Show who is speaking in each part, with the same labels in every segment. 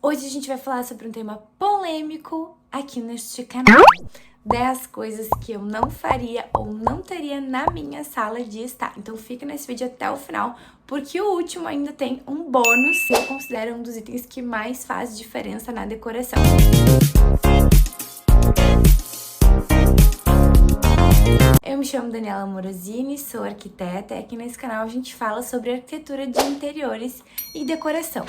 Speaker 1: Hoje a gente vai falar sobre um tema polêmico aqui neste canal. 10 coisas que eu não faria ou não teria na minha sala de estar. Então fica nesse vídeo até o final, porque o último ainda tem um bônus que eu considero um dos itens que mais faz diferença na decoração. Eu me chamo Daniela Morosini, sou arquiteta e aqui nesse canal a gente fala sobre arquitetura de interiores e decoração.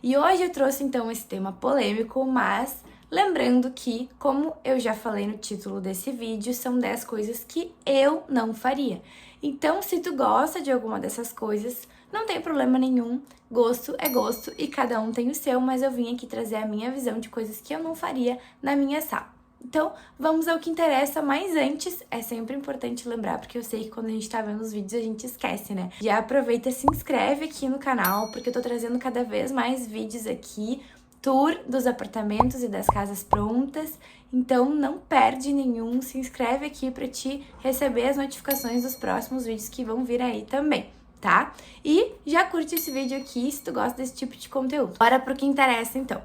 Speaker 1: E hoje eu trouxe então esse tema polêmico, mas lembrando que, como eu já falei no título desse vídeo, são 10 coisas que eu não faria. Então, se tu gosta de alguma dessas coisas, não tem problema nenhum, gosto é gosto e cada um tem o seu, mas eu vim aqui trazer a minha visão de coisas que eu não faria na minha sala. Então, vamos ao que interessa, mas antes, é sempre importante lembrar, porque eu sei que quando a gente tá vendo os vídeos a gente esquece, né? Já aproveita e se inscreve aqui no canal, porque eu tô trazendo cada vez mais vídeos aqui, tour dos apartamentos e das casas prontas, então não perde nenhum, se inscreve aqui pra te receber as notificações dos próximos vídeos que vão vir aí também, tá? E já curte esse vídeo aqui se tu gosta desse tipo de conteúdo. Bora pro que interessa então.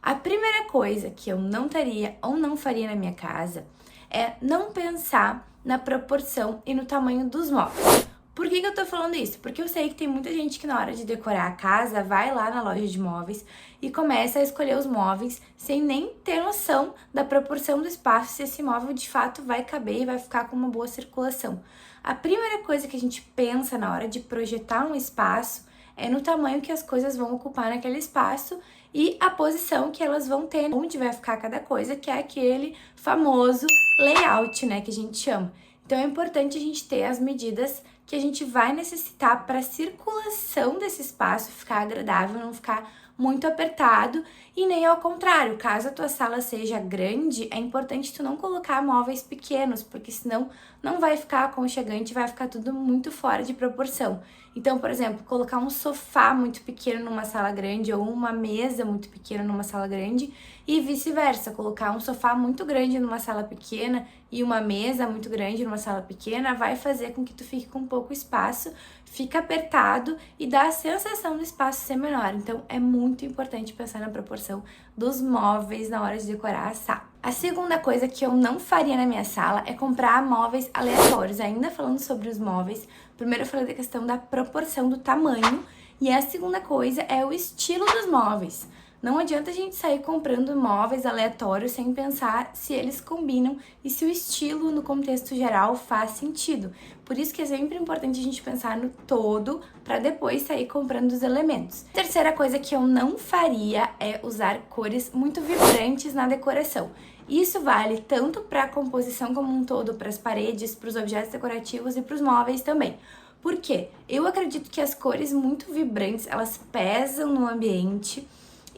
Speaker 1: A primeira coisa que eu não teria ou não faria na minha casa é não pensar na proporção e no tamanho dos móveis. Por que eu tô falando isso? Porque eu sei que tem muita gente que na hora de decorar a casa vai lá na loja de móveis e começa a escolher os móveis sem nem ter noção da proporção do espaço, se esse móvel de fato vai caber e vai ficar com uma boa circulação. A primeira coisa que a gente pensa na hora de projetar um espaço é no tamanho que as coisas vão ocupar naquele espaço e a posição que elas vão ter, onde vai ficar cada coisa, que é aquele famoso layout, né, que a gente chama. Então é importante a gente ter as medidas que a gente vai necessitar para a circulação desse espaço ficar agradável, não ficar muito apertado e nem ao contrário, caso a tua sala seja grande, é importante tu não colocar móveis pequenos, porque senão não vai ficar aconchegante, vai ficar tudo muito fora de proporção. Então, por exemplo, colocar um sofá muito pequeno numa sala grande ou uma mesa muito pequena numa sala grande e vice-versa, colocar um sofá muito grande numa sala pequena e uma mesa muito grande numa sala pequena vai fazer com que tu fique com pouco espaço, fica apertado e dá a sensação do espaço ser menor. Então, é muito importante pensar na proporção dos móveis na hora de decorar a sala. A segunda coisa que eu não faria na minha sala é comprar móveis aleatórios. Ainda falando sobre os móveis, primeiro eu falei da questão da proporção do tamanho e a segunda coisa é o estilo dos móveis. Não adianta a gente sair comprando móveis aleatórios sem pensar se eles combinam e se o estilo no contexto geral faz sentido. Por isso que é sempre importante a gente pensar no todo para depois sair comprando os elementos. A terceira coisa que eu não faria é usar cores muito vibrantes na decoração. Isso vale tanto para a composição como um todo, para as paredes, para os objetos decorativos e para os móveis também. Por quê? Eu acredito que as cores muito vibrantes, elas pesam no ambiente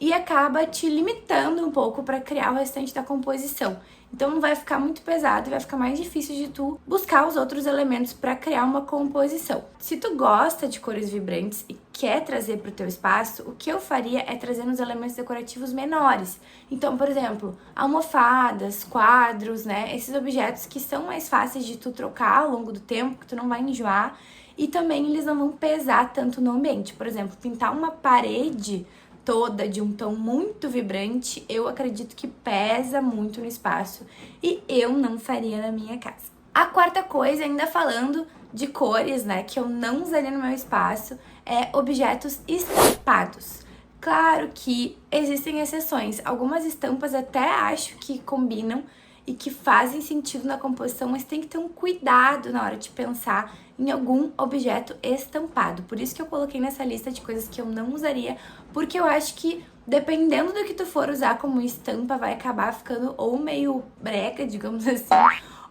Speaker 1: e acaba te limitando um pouco para criar o restante da composição. Então não vai ficar muito pesado e vai ficar mais difícil de tu buscar os outros elementos para criar uma composição. Se tu gosta de cores vibrantes e quer trazer para o teu espaço, o que eu faria é trazer uns elementos decorativos menores. Então, por exemplo, almofadas, quadros, né? Esses objetos que são mais fáceis de tu trocar ao longo do tempo, que tu não vai enjoar e também eles não vão pesar tanto no ambiente. Por exemplo, pintar uma parede toda de um tom muito vibrante, eu acredito que pesa muito no espaço e eu não faria na minha casa. A quarta coisa, ainda falando de cores, né, que eu não usaria no meu espaço, é objetos estampados. Claro que existem exceções, algumas estampas até acho que combinam e que fazem sentido na composição, mas tem que ter um cuidado na hora de pensar em algum objeto estampado. Por isso que eu coloquei nessa lista de coisas que eu não usaria, porque eu acho que dependendo do que tu for usar como estampa, vai acabar ficando ou meio brega, digamos assim,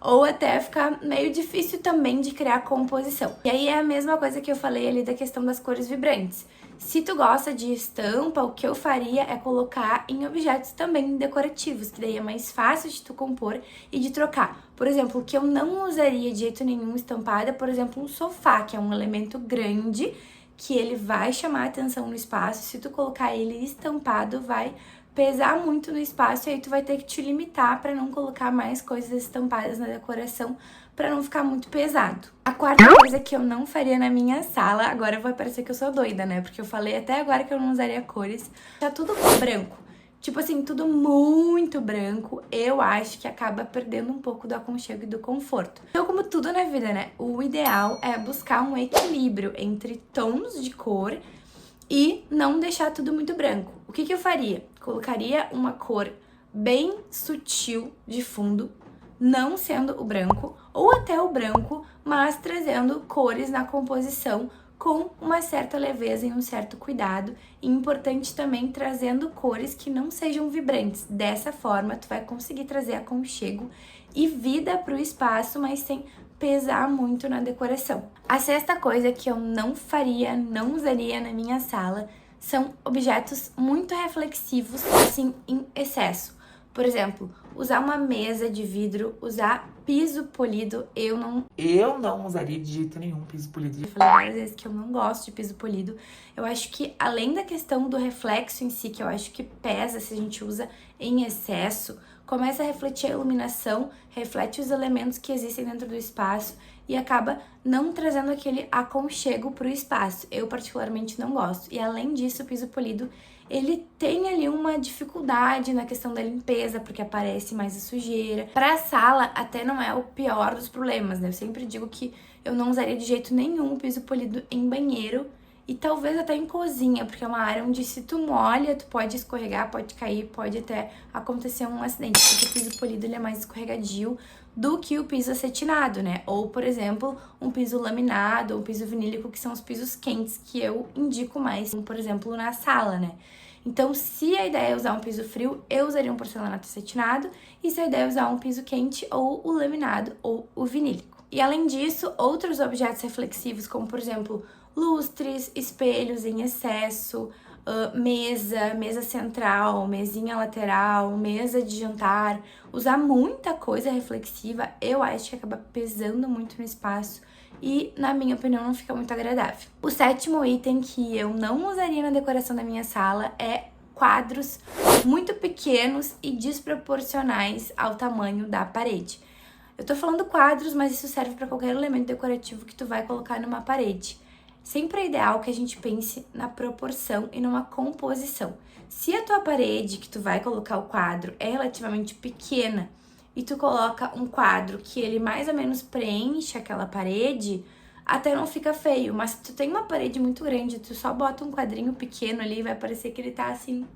Speaker 1: ou até ficar meio difícil também de criar composição. E aí é a mesma coisa que eu falei ali da questão das cores vibrantes. Se tu gosta de estampa, o que eu faria é colocar em objetos também decorativos, que daí é mais fácil de tu compor e de trocar. Por exemplo, o que eu não usaria de jeito nenhum estampado é, por exemplo, um sofá, que é um elemento grande, que ele vai chamar a atenção no espaço. Se tu colocar ele estampado, vai pesar muito no espaço e aí tu vai ter que te limitar para não colocar mais coisas estampadas na decoração, para não ficar muito pesado. A quarta coisa que eu não faria na minha sala, agora vai parecer que eu sou doida, né? Porque eu falei até agora que eu não usaria cores, tá tudo branco. tipo assim, tudo muito branco, eu acho que acaba perdendo um pouco do aconchego e do conforto. Então, como tudo na vida, né? O ideal é buscar um equilíbrio entre tons de cor e não deixar tudo muito branco. O que eu faria? Colocaria uma cor bem sutil de fundo, não sendo o branco, ou até o branco, mas trazendo cores na composição com uma certa leveza e um certo cuidado. E importante também trazendo cores que não sejam vibrantes. Dessa forma, tu vai conseguir trazer aconchego e vida para o espaço, mas sem pesar muito na decoração. A sexta coisa que eu não faria, não usaria na minha sala são objetos muito reflexivos, assim, em excesso. Por exemplo, usar uma mesa de vidro, usar piso polido, eu não usaria de jeito nenhum piso polido. Eu falei várias vezes que eu não gosto de piso polido. Eu acho que, além da questão do reflexo em si, que eu acho que pesa se a gente usa em excesso, começa a refletir a iluminação, reflete os elementos que existem dentro do espaço e acaba não trazendo aquele aconchego para o espaço. Eu particularmente não gosto. E além disso, o piso polido, ele tem ali uma dificuldade na questão da limpeza, porque aparece mais a sujeira. Para a sala, até não é o pior dos problemas, né? Eu sempre digo que eu não usaria de jeito nenhum o piso polido em banheiro e talvez até em cozinha, porque é uma área onde se tu molha, tu pode escorregar, pode cair, pode até acontecer um acidente, porque o piso polido ele é mais escorregadio do que o piso acetinado, né? Ou, por exemplo, um piso laminado ou piso vinílico, que são os pisos quentes, que eu indico mais, como, por exemplo, na sala, né? Então, se a ideia é usar um piso frio, eu usaria um porcelanato acetinado, e se a ideia é usar um piso quente, ou o laminado ou o vinílico. E além disso, outros objetos reflexivos, como, por exemplo, lustres, espelhos em excesso, mesa central, mesinha lateral, mesa de jantar, usar muita coisa reflexiva, eu acho que acaba pesando muito no espaço e, na minha opinião, não fica muito agradável. O sétimo item que eu não usaria na decoração da minha sala é quadros muito pequenos e desproporcionais ao tamanho da parede. Eu tô falando quadros, mas isso serve para qualquer elemento decorativo que tu vai colocar numa parede. Sempre é ideal que a gente pense na proporção e numa composição. Se a tua parede que tu vai colocar o quadro é relativamente pequena e tu coloca um quadro que ele mais ou menos preenche aquela parede, até não fica feio. Mas se tu tem uma parede muito grande, tu só bota um quadrinho pequeno ali, vai parecer que ele tá assim,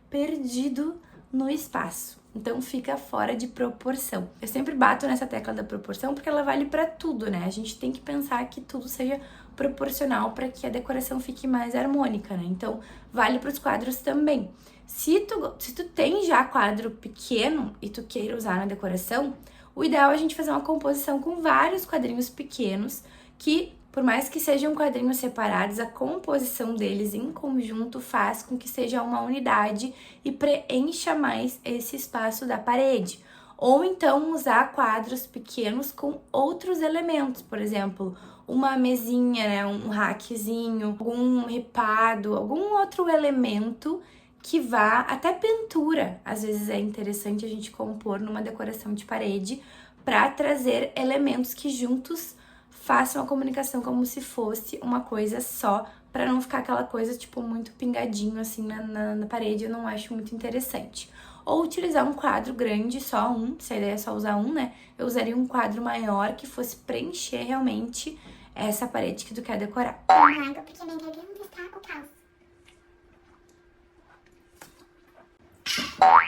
Speaker 1: perdido no espaço. Então fica fora de proporção. Eu sempre bato nessa tecla da proporção porque ela vale pra tudo, né? A gente tem que pensar que tudo seja proporcional para que a decoração fique mais harmônica, né? Então vale para os quadros também. Se tu tem já quadro pequeno e tu queira usar na decoração, o ideal é a gente fazer uma composição com vários quadrinhos pequenos que, por mais que sejam quadrinhos separados, a composição deles em conjunto faz com que seja uma unidade e preencha mais esse espaço da parede. Ou então usar quadros pequenos com outros elementos, por exemplo, uma mesinha, né, um rackzinho, algum ripado, algum outro elemento que vá, até pintura. Às vezes é interessante a gente compor numa decoração de parede para trazer elementos que juntos façam a comunicação como se fosse uma coisa só, para não ficar aquela coisa, tipo, muito pingadinho, assim, na parede. Eu não acho muito interessante. Ou utilizar um quadro grande, só um, se a ideia é só usar um, né? Eu usaria um quadro maior que fosse preencher realmente essa parede que tu quer decorar.
Speaker 2: Água, porque minha garganta está o caos.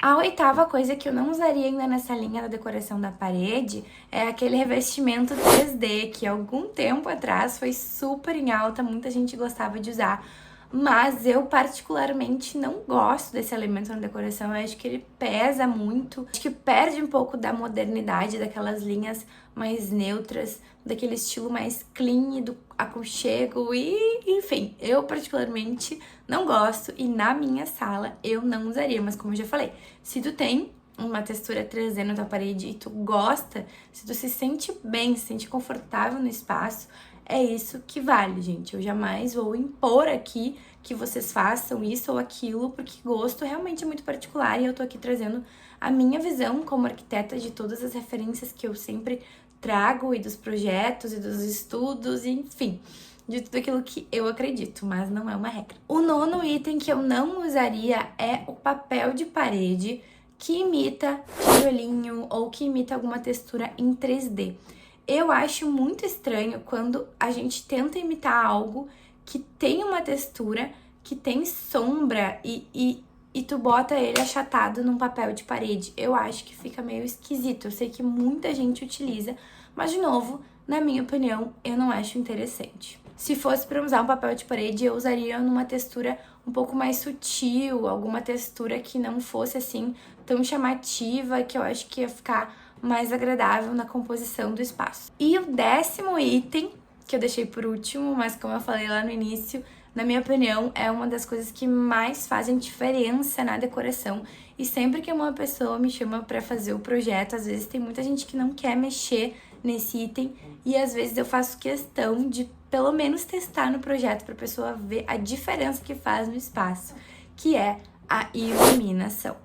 Speaker 1: A oitava coisa que eu não usaria ainda nessa linha da decoração da parede é aquele revestimento 3D, que há algum tempo atrás foi super em alta, muita gente gostava de usar, mas eu particularmente não gosto desse elemento na decoração. Eu acho que ele pesa muito, acho que perde um pouco da modernidade, daquelas linhas mais neutras, daquele estilo mais clean, do aconchego e, enfim, eu particularmente não gosto e na minha sala eu não usaria, mas como eu já falei, se tu tem uma textura 3D na tua parede e tu gosta, se tu se sente bem, se sente confortável no espaço, é isso que vale, gente. Eu jamais vou impor aqui que vocês façam isso ou aquilo, porque gosto realmente é muito particular e eu tô aqui trazendo a minha visão como arquiteta de todas as referências que eu sempre trago e dos projetos e dos estudos, enfim. de tudo aquilo que eu acredito, mas não é uma regra. O nono item que eu não usaria é o papel de parede que imita tijolinho ou que imita alguma textura em 3D. Eu acho muito estranho quando a gente tenta imitar algo que tem uma textura, que tem sombra e tu bota ele achatado num papel de parede. Eu acho que fica meio esquisito. Eu sei que muita gente utiliza, mas de novo, na minha opinião, eu não acho interessante. Se fosse para usar um papel de parede, eu usaria numa textura um pouco mais sutil, alguma textura que não fosse assim tão chamativa, que eu acho que ia ficar mais agradável na composição do espaço. E o 10º item, que eu deixei por último, mas como eu falei lá no início, na minha opinião, é uma das coisas que mais fazem diferença na decoração. E sempre que uma pessoa me chama para fazer o projeto, às vezes tem muita gente que não quer mexer nesse item e às vezes eu faço questão de pelo menos testar no projeto para a pessoa ver a diferença que faz no espaço, que é a iluminação.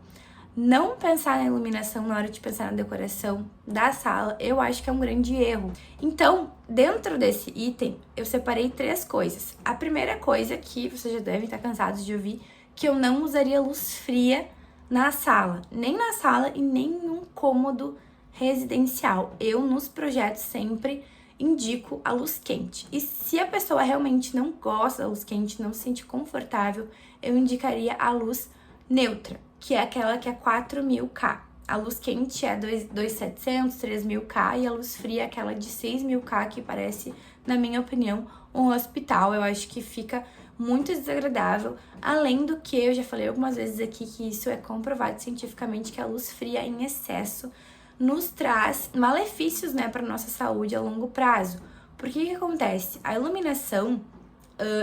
Speaker 1: Não pensar na iluminação na hora de pensar na decoração da sala, eu acho que é um grande erro. Então, dentro desse item, eu separei 3 coisas. A primeira coisa, que vocês já devem estar cansados de ouvir, que eu não usaria luz fria na sala. Nem na sala e nem em um cômodo residencial. Eu, nos projetos, sempre indico a luz quente. E se a pessoa realmente não gosta da luz quente, não se sente confortável, eu indicaria a luz neutra, que é aquela que é 4000K. A luz quente é 2700, 3000K e a luz fria é aquela de 6000K, que parece, na minha opinião, um hospital. Eu acho que fica muito desagradável. Além do que, eu já falei algumas vezes aqui que isso é comprovado cientificamente, que a luz fria em excesso nos traz malefícios, né, para nossa saúde a longo prazo. Porque o que acontece? A iluminação,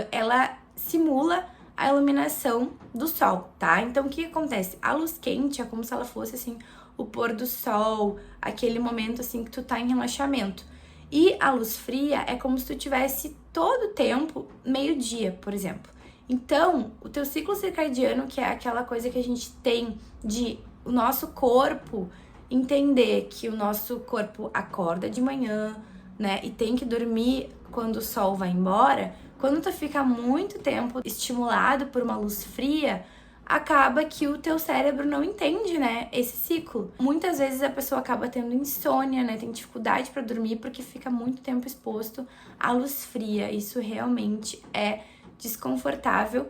Speaker 1: ela simula a iluminação do sol, tá? Então, o que acontece? A luz quente é como se ela fosse, assim, o pôr do sol, aquele momento, assim, que tu tá em relaxamento. E a luz fria é como se tu tivesse todo o tempo meio-dia, por exemplo. Então, o teu ciclo circadiano, que é aquela coisa que a gente tem de o nosso corpo entender que o nosso corpo acorda de manhã, né, e tem que dormir quando o sol vai embora. Quando tu fica muito tempo estimulado por uma luz fria, acaba que o teu cérebro não entende, né, esse ciclo. Muitas vezes a pessoa acaba tendo insônia, né, tem dificuldade para dormir porque fica muito tempo exposto à luz fria. Isso realmente é desconfortável.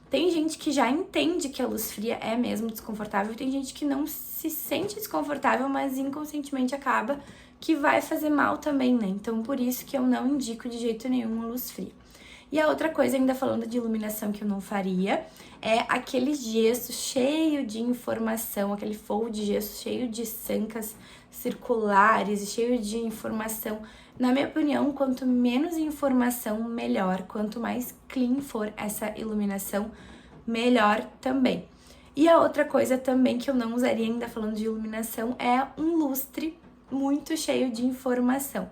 Speaker 1: Tem gente que já entende que a luz fria é mesmo desconfortável, tem gente que não se sente desconfortável, mas inconscientemente acaba que vai fazer mal também, né? Então, por isso que eu não indico de jeito nenhum a luz fria. E a outra coisa, ainda falando de iluminação que eu não faria, é aquele gesso cheio de informação, aquele forro de gesso cheio de sancas circulares, cheio de informação. Na minha opinião, quanto menos informação, melhor. Quanto mais clean for essa iluminação, melhor também. E a outra coisa também que eu não usaria, ainda falando de iluminação, é um lustre muito cheio de informação.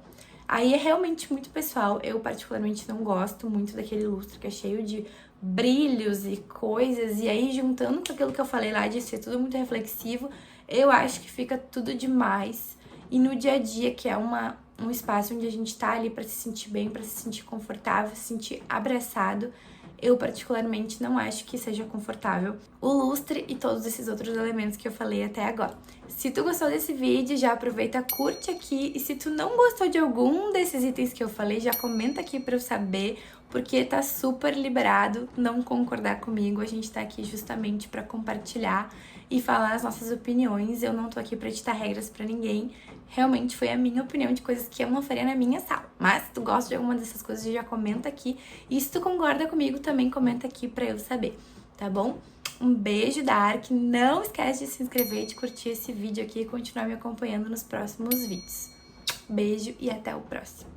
Speaker 1: Aí é realmente muito pessoal. Eu particularmente não gosto muito daquele lustre que é cheio de brilhos e coisas. E aí, juntando com aquilo que eu falei lá de ser tudo muito reflexivo, eu acho que fica tudo demais. E no dia a dia, que é um espaço onde a gente tá ali pra se sentir bem, pra se sentir confortável, se sentir abraçado, eu particularmente não acho que seja confortável o lustre e todos esses outros elementos que eu falei até agora. Se tu gostou desse vídeo, já aproveita, curte aqui, e se tu não gostou de algum desses itens que eu falei, já comenta aqui pra eu saber, porque tá super liberado não concordar comigo. A gente tá aqui justamente pra compartilhar e falar as nossas opiniões. Eu não tô aqui pra ditar regras pra ninguém. Realmente foi a minha opinião de coisas que eu não faria na minha sala. Mas se tu gosta de alguma dessas coisas, já comenta aqui. E se tu concorda comigo, também comenta aqui pra eu saber, tá bom? Um beijo da Ark. Não esquece de se inscrever, de curtir esse vídeo aqui e continuar me acompanhando nos próximos vídeos. Beijo e até o próximo.